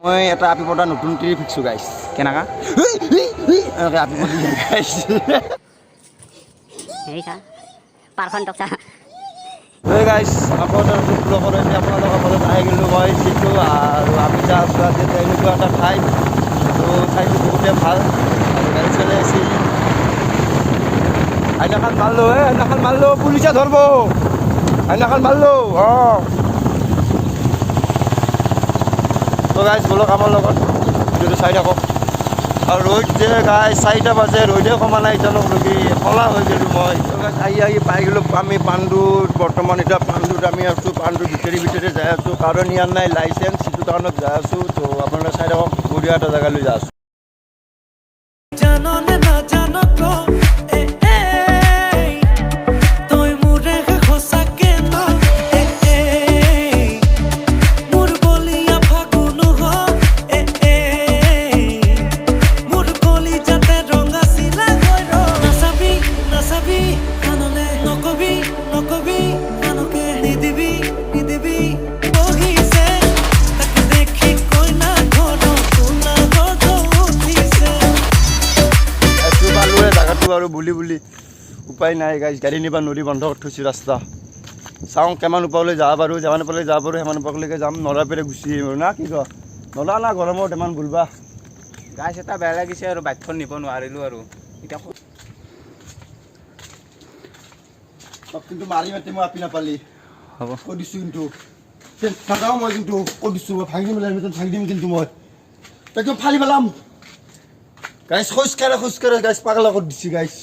মই এটা আপি পতা নতুন ট্ৰি ফিক্সো গাইছ কেনেকা এনেকৈ আপি পতি গাইছ হেৰি চা পাৰখন টক চা গাইছ আপোনাৰ এতিয়া আপোনালোকৰ ঘৰত আহি গ'লোঁ মই যিটো আৰু আমি যা আছোঁ আজি এনেকুৱা এটা ঠাই তো ঠাইটো বহুতে ভাল আৰু গাড়ী চলাই আছিল আইনাখন মাৰিলোঁ আইনাখন মাৰিলোঁ পুলিচে ধৰিব আইনাখন মাৰিলোঁ অঁ তো গাইছ বলক আমাৰ লগত ভিডিঅ'টো চাই থাকক আৰু ৰ'দ যে গাইছ 4টা বাজে ৰ'দে কমা নাই এতিয়ালৈ ৰখি কলা হৈ গ'লোঁ মই তো গাইছ আহি পাই গ'লোঁ আমি পাণ্ডুত বৰ্তমান এতিয়া পাণ্ডুত আমি আছোঁ পাণ্ডুৰ ভিতৰে যাই আছোঁ কাৰণ ইয়াৰ নাই লাইচেঞ্চ সেইটো কাৰণত যাই আছোঁ তো আপোনালোকে চাই থাকক বঢ়িয়া এটা জেগালৈ যাই আছোঁ আৰু বুলি উপায় নাই গাইছ গাড়ী নিবা নদী বন্ধ কৰি থৈছোঁ ৰাস্তা চাওঁ কিমান ওপৰলৈ যাব পাৰোঁ যিমান ওপৰলৈ যাব পাৰোঁ সিমান ওপৰলৈকে যাম নলা পেৰে গুচি আহিম না কি ক নলা না গৰমত ইমান বুলবা গাছ এটা বেয়া লাগিছে আৰু বাইকখন নিব নোৱাৰিলোঁ আৰু এতিয়া কিন্তু মাৰি মাতি মই আপি নাপালি হ'ব কৈ দিছোঁ কিন্তু নাযাওঁ মই কিন্তু কৈ দিছোঁ মই ভাঙি দিম কিন্তু মই একদম ফালি পেলাম গাইছ খোজকাঢ়ে গাইছ পাগলা কৰি দিছে গাইছ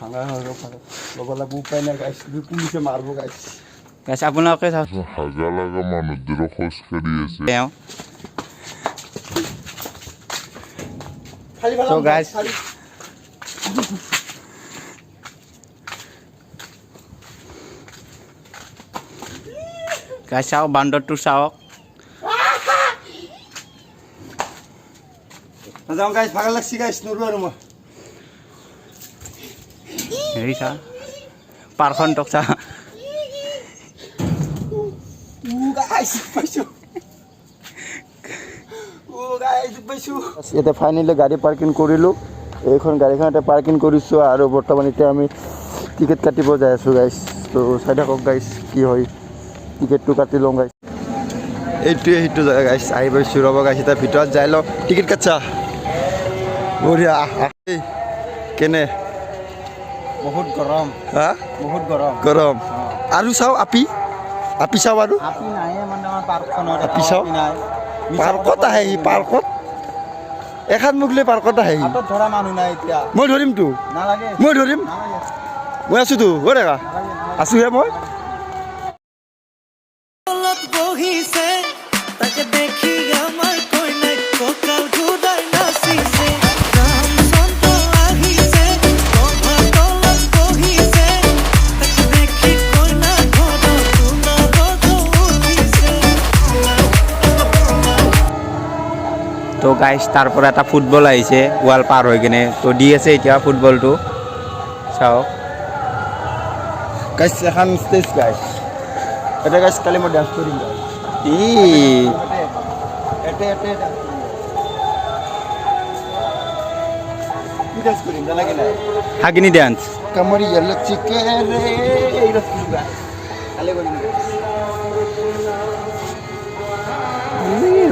ভাঙা ল'ব লাগিব উপায় নাই গাইছ পুলিচে মাৰিব গাইছ গাছ আপোনালোকে চাওক হাগা লাগা মানুহদেৰও খোঁজ কাঢ়ি আছে ফালি তো পেলাম গাইছ গাছ চাওক বান্দৰটো চাওক নাযাওঁ গাইছ ভাগা লাগছি গাইছ নৰো আৰু মই হেৰি চা পাৰখন টক চা এতিয়া ফাইনেলি গাড়ী পাৰ্কিং কৰিলোঁ এইখন গাড়ীখন এতিয়া পাৰ্কিং কৰিছোঁ আৰু বৰ্তমান এতিয়া আমি টিকেট কাটিব যাই আছোঁ গাইছ তো চাই থাকক গাইছ কি হয় টিকেটটো কাটি লওঁ গাইছ এইটোৱে সেইটো জেগা গাইছ আহি পাইছোঁ ৰ'ব গাইছ এতিয়া ভিতৰত যাই লওঁ টিকেট কাটছা বঢ়িয়া কেনে বহুত গৰম হা বহুত গৰম গৰম আৰু চাওঁ আপি চাওঁ আৰু আপি নাই মানে আমাৰ পাৰ্কখনত আপি চাওঁ পাৰ্কত আহে সি পাৰ্কত এখন মোক লৈ পাৰ্কত আহে সি হাতত ধৰা মানুহ নাই এতিয়া মই ধৰিমতো নালাগে মই ধৰিম মই আছোঁতো হৈ দেখা আছোঁহে মই তো গাইছ তাৰ পৰা এটা ফুটবল আহিছে ৱাল পাৰ হৈ কিনে তো দি আছে এতিয়া ফুটবলটো চাওক গাইছ এখন ষ্টেজ গাইছ এটা গাইছ কালি মই ডান্স কৰিম ই কি ডান্স কৰিম জানাকে নাই হাগিনি ডান্স কামৰিয়া লচিকে ৰে এই ৰখিলোঁ গাইছ কালি কৰিম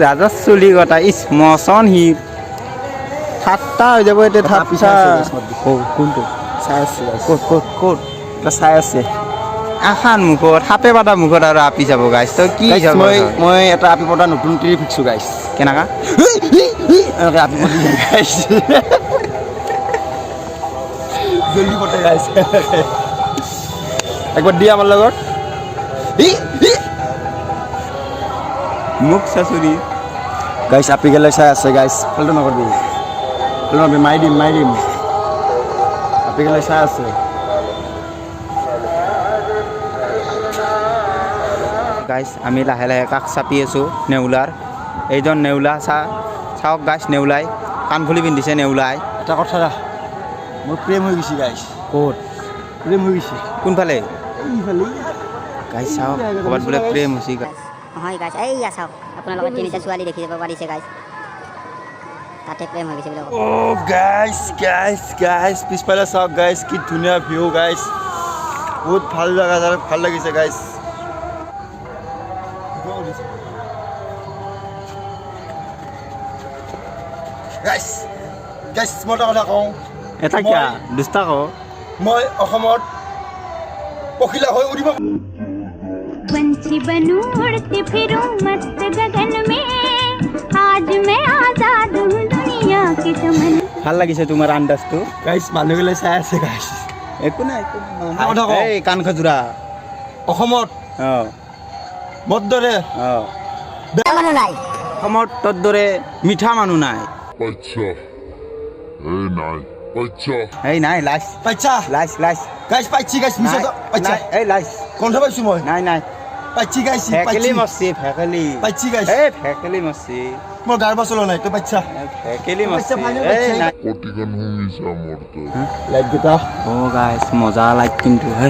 ৰাজা চুলি কটা ইছ মচন সি ঠাট্টা হৈ যাব এতিয়া ঠাট্টা কোনটো চাই আছোঁ ক'ত ক'ত ক'ত এটা চাই আছে আখান মুখত সাপে পাতা মুখত আৰু আপি যাব গাইছ তই কি মই এটা আপি পতা নতুন ট্ৰি ফিক্সো গাইছ কেনেকা এনেকৈ আপি পতি গাইছ জলদি পতে গাইছ একবাৰ দিয়া আমাৰ লগত মুখ চাচুৰি গাইছ আপি গেলে চাই আছে গাইছ ফেলটো নকৰবি মাৰি দিম আপি গেলে চাই আছে গাইছ আমি লাহে লাহে কাষ চাপি আছোঁ নেউলাৰ এইজন নেউলা চাওক গাইছ নেউলাই কাণফুলি পিন্ধিছে নেউলাই এটা কথা ৰাখ মোৰ প্ৰেম হৈ গৈছে গাইছ ক'ত প্ৰেম হৈ গৈছে কোনফালে এইফালে গাইছ চাওক ক'ৰবাত বোলে প্ৰেম হৈছে হয় গাইছ এইয়া চাওক আপোনালোকে তিনিটা ছোৱালী দেখি যাব পাৰিছে গাইছ তাতে প্ৰেম হৈ গৈছে বুলি ক'ব অ' গাইছ পিছফালে চাওক গাইছ কি ধুনীয়া ভিউ গাইছ বহুত ভাল জেগা ভাল লাগিছে গাইছ গাইছ মই এটা কথা কওঁ এটা কিয়া দুষ্টা ক মই অসমত পখিলা হৈ উৰিব पंछी बनूं उड़ती फिरूं मस्त गगन में आज मैं आजाद हूँ दुनिया के चमन ভাল লাগিছে তোমাৰ আন্দাজটো গাইছ মানুহবিলাক চাই আছে গাইছ একো নাই কথা কওঁ। এই কাণ খজুৰা অসমত অঁ মোৰ দৰে অঁ মানুহ নাই অসমত তোৰ দৰে মিঠা মানুহ নাই বাচ্চা এই নাই বাচ্চা এই নাই লাইছ পাইছা লাইছ লাইছ গাইছ পাইছি গাইছ মিছা পাইছা নাই এই লাইছ কণ্ঠ পাইছোঁ মই নাই নাই পাইছি গাইছ ফেকেলি মৰছি ফেকেলি পাইছি গাইছ এই ফেকেলি মৰছি মোৰ গাৰ বাচলো নাই তো পাইছা ফেকেলি মৰছি ফাইনেল এই বাচ্চা। নাই কটিকান শুনিছা মোৰ তো লাইটকেইটা অ' গাইছ মজা লাইট কিন্তু হে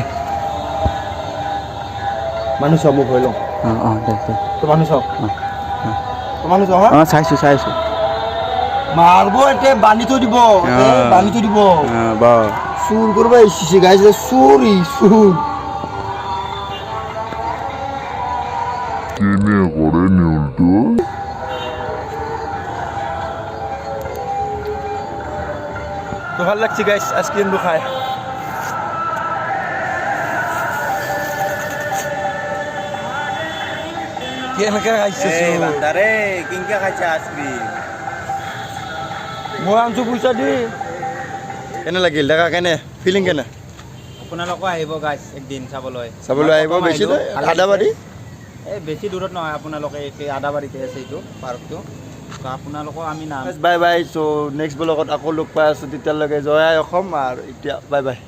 মানুহ চাওঁ মোক হৈ লওঁ অঁ অঁ দে দে তো মানুহ চাওঁ তো মানুহ চাওঁ হা অঁ চাইছোঁ মাৰব এতিয়া বান্ধি থৈ দিব বান্ধি থৈ দিব অঁ বাৰু চুৰ কৰিব আহিছে গাইছ চুৰ কেনে কৰে নিউলটো তো ভাল লাগছে গাইছ আইসক্ৰিমটো খাই কেনেকৈ খাইছে এই বান্দাৰে কিনকে খাইছা আইচক্ৰীম মই আনছো পইচা দি কেনে লাগিল দেখা কেনে ফিলিং কেনে আপোনালোকো আহিব গাইছ একদিন চাবলৈ চাবলৈ আহিব বেছি ভাল লাগিছে। আদাবাৰী এই বেছি দূৰত নহয় আপোনালোকে এই আদাবাৰীতে আছে এইটো পাৰ্কটো তো আপোনালোকক আমি নাম বাই বাই চ' নেক্সট ব্লগত আকৌ লগ পাই আছোঁ তেতিয়ালৈকে জয় আই অসম আৰু এতিয়া বাই বাই